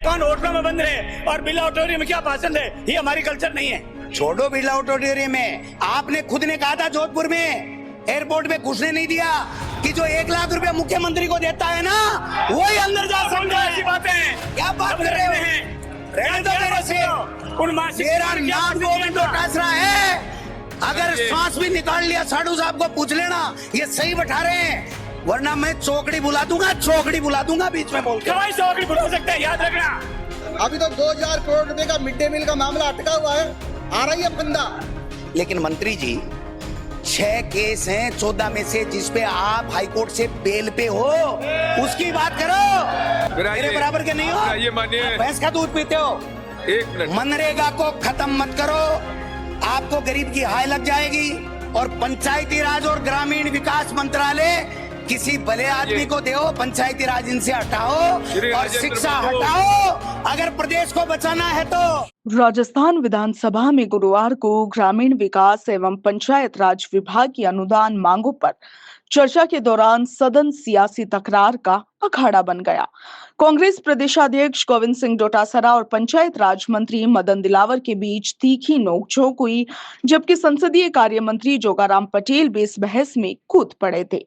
कौन होटलों में बंद रहे और बिरला ऑडिटोरियम में क्या भाषण दे, ये हमारी कल्चर नहीं है। छोड़ो बिरला ऑडिटोरियम में, आपने खुद ने कहा था जोधपुर में एयरपोर्ट में घुसने नहीं दिया कि जो 1 लाख रुपया मुख्यमंत्री को देता है ना वही अंदर जा सकता है। ऐसी बातें क्या बात कर रहे हो? रहने दो मेरे से। मेरा नाम गोविंद डोटासरा है। अगर सांस भी निकाल लिया साधु साहब को पूछ लेना, ये सही बैठा रहे हैं, वरना मैं चौकड़ी बुला दूंगा बीच में बोल के। चौकड़ी बुला सकते हैं, याद रखना। अभी तो 2000 करोड़ रुपए का मिड डे मील का मामला अटका हुआ है, आ रही है फंदा। लेकिन मंत्री जी 6 केस हैं 14 में से, जिसपे आप हाईकोर्ट से बेल पे हो, उसकी बात करो। मेरे बराबर के नहीं हो, ये मानिए भैंस का दूध पीते हो। 1 मिनट, मनरेगा को खत्म मत करो, आपको गरीब की हाय लग जाएगी। और पंचायती राज और ग्रामीण विकास मंत्रालय किसी भले आदमी को दो, पंचायती राज इनसे हटाओ और शिक्षा हटाओ, अगर प्रदेश को बचाना है तो। राजस्थान विधानसभा में गुरुवार को ग्रामीण विकास एवं पंचायत राज विभाग की अनुदान मांगों पर चर्चा के दौरान सदन सियासी तकरार का अखाड़ा बन गया। कांग्रेस प्रदेशाध्यक्ष गोविंद सिंह डोटासरा और पंचायत राज मंत्री मदन दिलावर के बीच तीखी नोकझोंक हुई, जबकि संसदीय कार्य मंत्री जोगाराम पटेल भी इस बहस में कूद पड़े थे।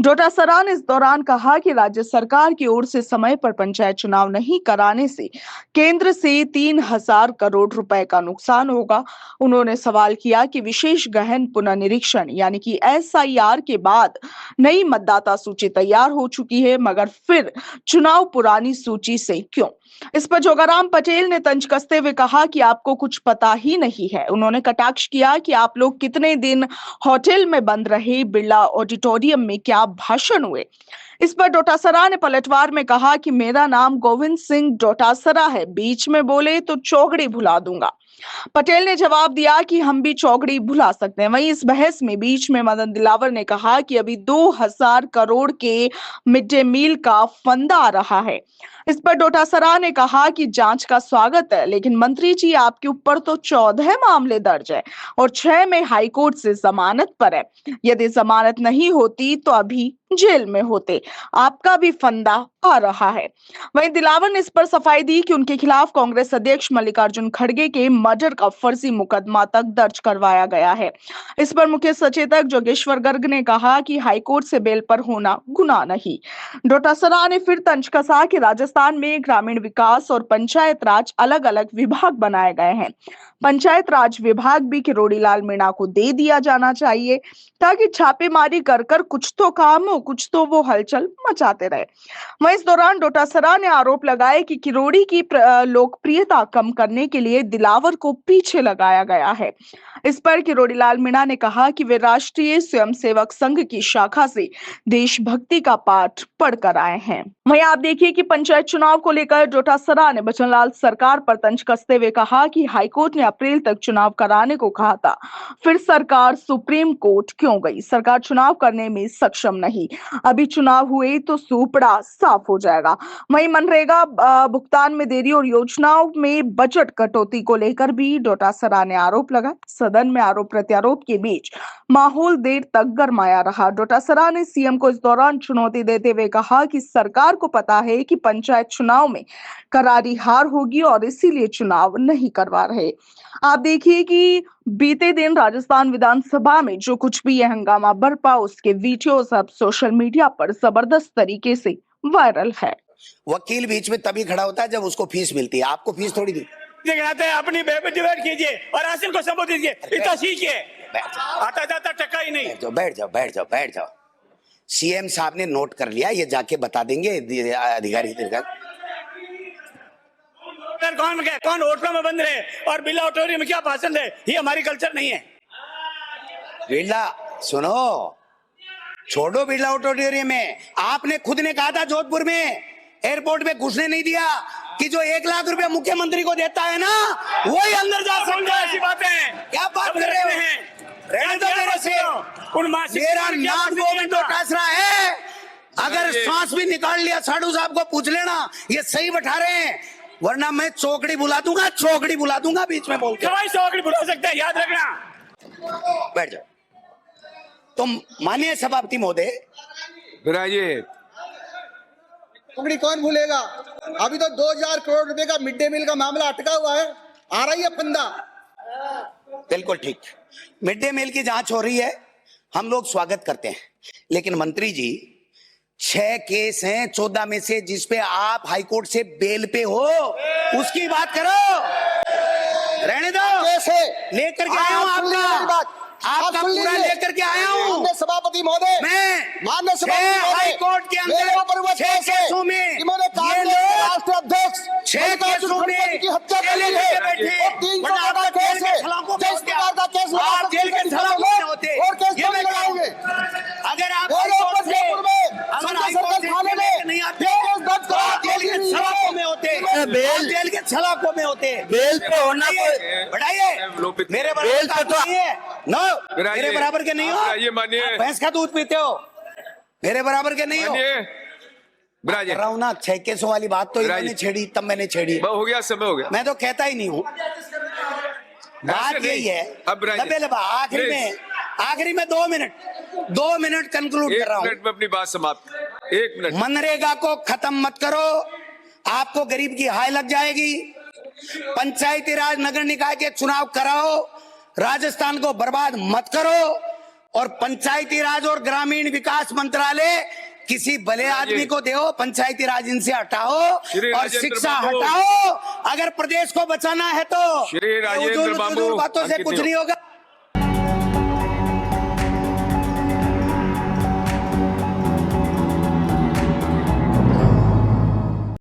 डोटासरा ने इस दौरान कहा कि राज्य सरकार की ओर से समय पर पंचायत चुनाव नहीं कराने से केंद्र से 3000 करोड़ रुपए का नुकसान होगा। उन्होंने सवाल किया कि विशेष गहन पुनर्निरीक्षण यानी कि SIR के बाद नई मतदाता सूची तैयार हो चुकी है, मगर फिर चुनाव पुरानी सूची से क्यों? इस पर जोगाराम पटेल ने तंज कसते हुए कहा कि आपको कुछ पता ही नहीं है। उन्होंने कटाक्ष किया कि आप लोग कितने दिन होटल में बंद रहे, बिरला ऑडिटोरियम में क्या भाषण हुए। इस पर डोटासरा ने पलटवार में कहा कि मेरा नाम गोविंद सिंह डोटासरा है, बीच में बोले तो चौकड़ी भुला दूंगा। पटेल ने जवाब दिया कि हम भी चौकड़ी भुला सकते हैं। वहीं इस बहस में बीच में मदन दिलावर ने कहा कि अभी 2000 करोड़ के मिड डे मील का फंदा आ रहा है। इस पर डोटासरा ने कहा कि जांच का स्वागत है, लेकिन मंत्री जी आपके ऊपर तो 14 मामले दर्ज है और 6 में हाईकोर्ट से जमानत पर है। यदि जमानत नहीं होती तो अभी जेल में होते। आपका भी फंदा आ रहा है। वहीं दिलावर ने इस पर सफाई दी कि उनके खिलाफ कांग्रेस अध्यक्ष मल्लिकार्जुन खड़गे के मर्डर का फर्जी मुकदमा तक दर्ज करवाया गया है। इस पर मुख्य सचेतक जोगेश्वर गर्ग ने कहा कि हाईकोर्ट से बेल पर होना गुनाह नहीं। डोटासरा ने फिर तंज कसा कि राजस्थान में ग्रामीण विकास और पंचायत राज अलग अलग विभाग बनाए गए हैं। पंचायत राज विभाग भी किरोड़ी लाल मीणा को दे दिया जाना चाहिए, ताकि छापेमारी कर कर कुछ तो काम हो, कुछ तो वो हलचल मचाते रहे। वहीं इस दौरान डोटासरा ने आरोप लगाए कि किरोड़ी की लोकप्रियता कम करने के लिए दिलावर को पीछे लगाया गया है। इस पर किरोड़ी लाल मीणा ने कहा कि वे राष्ट्रीय स्वयंसेवक संघ की शाखा से देशभक्ति का पाठ पढ़कर आए हैं। वहीं आप देखिए कि पंचायत चुनाव को लेकर डोटासरा ने बचनलाल सरकार पर तंज कसते हुए कहा कि हाईकोर्ट ने अप्रैल तक चुनाव कराने को कहा था, फिर सरकार सुप्रीम कोर्ट क्यों गई? सरकार चुनाव करने में सक्षम नहीं, अभी चुनाव हुए तो सूपड़ा साफ हो जाएगा। वहीं मनरेगा भुगतान में देरी और योजनाओं में बजट कटौती को लेकर भी डोटासरा ने आरोप लगाया। सदन में आरोप प्रत्यारोप के बीच माहौल देर तक गरमाया रहा। डोटासरा ने सीएम को इस दौरान चुनौती देते हुए कहा कि सरकार को पता है कि पंचायत चुनाव में करारी हार होगी और इसीलिए चुनाव नहीं करवा रहे। आप देखिए कि बीते दिन राजस्थान विधानसभा में जो कुछ भी ये हंगामा बरपा, उसके वीडियोस अब सोशल मीडिया पर जबरदस्त तरीके से वायरल है। वकील बीच में तभी खड़ा होता है जब उसको फीस मिलती है, आपको फीस थोड़ी दी। अपनी डिबेट कीजिए और हासिल को संबोधित कीजिए, इतना सीखिए। आता जाता टका ही नहीं। बैठ जाओ। सीएम साहब ने नोट कर लिया, ये जाके बता देंगे अधिकारी। कौन होटलों में बंद रहे और बिरला ऑडिटोरियम में क्या भाषण दे, ये हमारी कल्चर नहीं है। बिरला सुनो, छोड़ो बिरला ऑडिटोरियम में, आपने खुद ने कहा था जोधपुर में एयरपोर्ट में घुसने नहीं दिया कि जो 1 लाख रुपया मुख्यमंत्री को देता है ना वही अंदर जा सकता है। ऐसी बातें क्या बात कर रहे हो? रहने दो मेरे से। मेरा नाम गोविंद डोटासरा है। अगर सांस भी निकाल लिया साधु साहब को पूछ लेना, ये सही बैठा रहे हैं, वरना मैं चौकड़ी बुला दूंगा बीच में बोल के। चौकड़ी बुला सकते हैं, याद रखना। बैठ जाओ। तो माननीय सभापति महोदय, विराजित चौकड़ी कौन भूलेगा? अभी तो 2000 करोड़ रुपए का मिड डे मील का मामला अटका हुआ है, आ रही है फंदा। बिल्कुल ठीक। मिड डे मील की जांच हो रही है, हम लोग स्वागत करते हैं, लेकिन मंत्री जी 6 केस हैं 14 में से जिसपे आप हाईकोर्ट से बेल पे हो, उसकी बात करो। रहने दो, कैसे लेकर के आया हूं आपका पूरा लेकर के आया हूं। माननीय सभापति महोदय, मैं माननीय सभापति महोदय, हाई कोर्ट के मेरे ऊपर वो अंदर 6 केस है केसों में कि मैंने ये कांग्रेस लोग के राष्ट्रीय अध्यक्ष 6 केसों में की हत्या कर जेल ली में है बैठे। और 300 वरना का आप केस जेल है। के सलाखों में जिस होते, प्रकार का केस लगा आप जेल के सलाखों में होते, और केस ये क्यों मैं कह रहा हूं। लगाओगे? अगर आप मेरे हाई कोर्ट ऊपर से जयपुर में अगर संजय हाई कोर्ट सर्कल से थाने जेल में नहीं आते, केस दर्ज करा आप जेल के सलाखों में होते, आप जेल के सलाखों में होते। बेल पे होना बढ़ाइए, मेरे बराबर का तो नहीं है। नो, मेरे बराबर के नहीं हो। ये मानिए, आप भैंस का दूध पीते हो, मेरे बराबर के नहीं हो। विराजे कर रहा हूं ना, 6 केसों वाली बात तो इन्होंने छेड़ी, तब मैंने छेड़ी। हो गया, समय हो गया। मैं तो कहता ही नहीं हूं। बात नहीं। यही है। अब विराजे। लबे लबा आखिरी में 2 मिनट कंक्लूड कर रहा 1 हूं। मिनट में अपनी बात समाप्त। 1 मिनट। मनरेगा को खत्म मत करो, आपको गरीब की हाय लग जाएगी। पंचायती राज नगर निकाय के चुनाव कराओ, राजस्थान को बर्बाद मत करो। और पंचायती राज और ग्रामीण विकास मंत्रालय किसी भले आदमी को दो, पंचायती राज इनसे हटाओ और शिक्षा हटाओ। अगर प्रदेश को बचाना है तो श्री राजेंद्र बाबू, बातों से अंकित कुछ नहीं नहीं होगा।